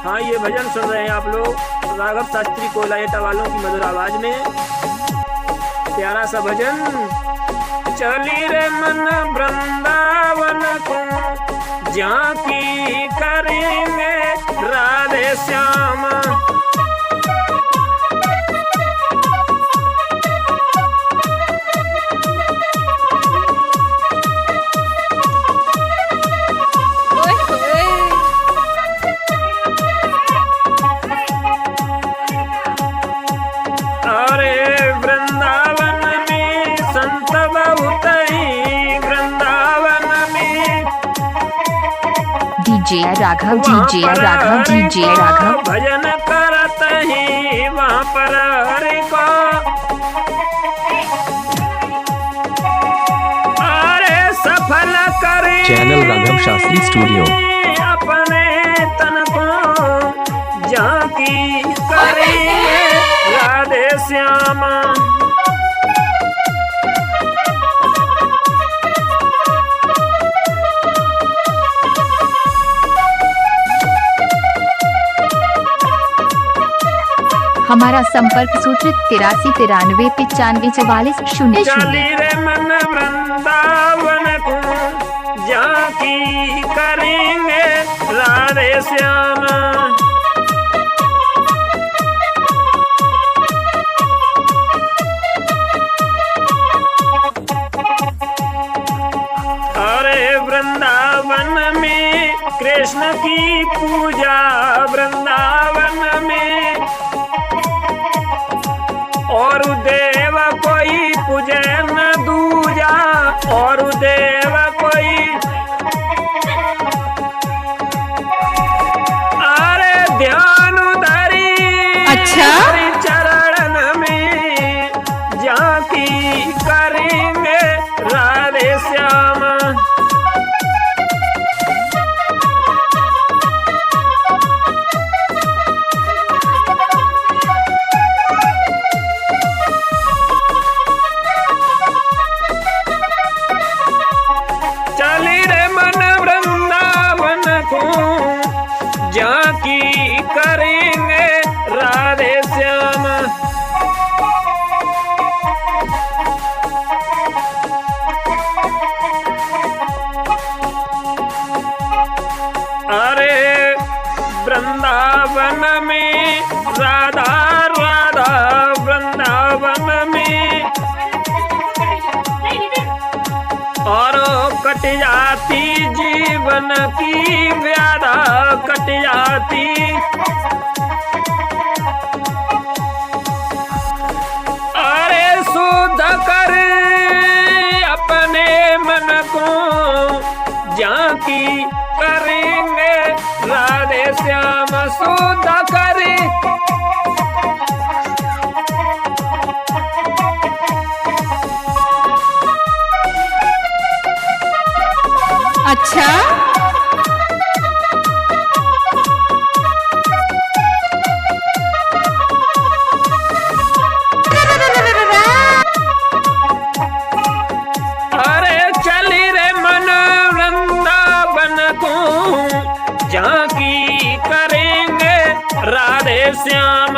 हाँ, ये भजन सुन रहे हैं आप लोग राघव शास्त्री कोयला एटा वालों की मधुर आवाज में। प्यारा सा भजन। चली रे मन वृंदावन को झांकी करेंगे राधे श्याम। डीजे राघव भजन करत ही वहाँ पर हरि को अरे सफल करे चैनल राघव शास्त्री स्टूडियो अपने तन को झांकी करे राधे श्यामा। हमारा संपर्क सूत्र 8393954400। चली रे मन वृंदावन को झांकी करेंगे राधे श्यामा। अरे वृंदावन में कृष्ण की पूजा वृंदावन में और देव कोई पूजे न दूजा और देव कोई अरे ध्यान धरी अच्छा चरण में झांकी करेंगे राधे श्यामा। झांकी करेंगे राधे श्याम। अरे वृंदावन में राधा राधा वृंदावन में और कट जाती जीवन की व्याधा कट जाती। अरे शुद्ध कर अपने मन को झांकी करेंगे राधे श्याम शुद्ध करे। अच्छा अरे चली रे मन वृंदावन को झांकी करेंगे राधे श्याम।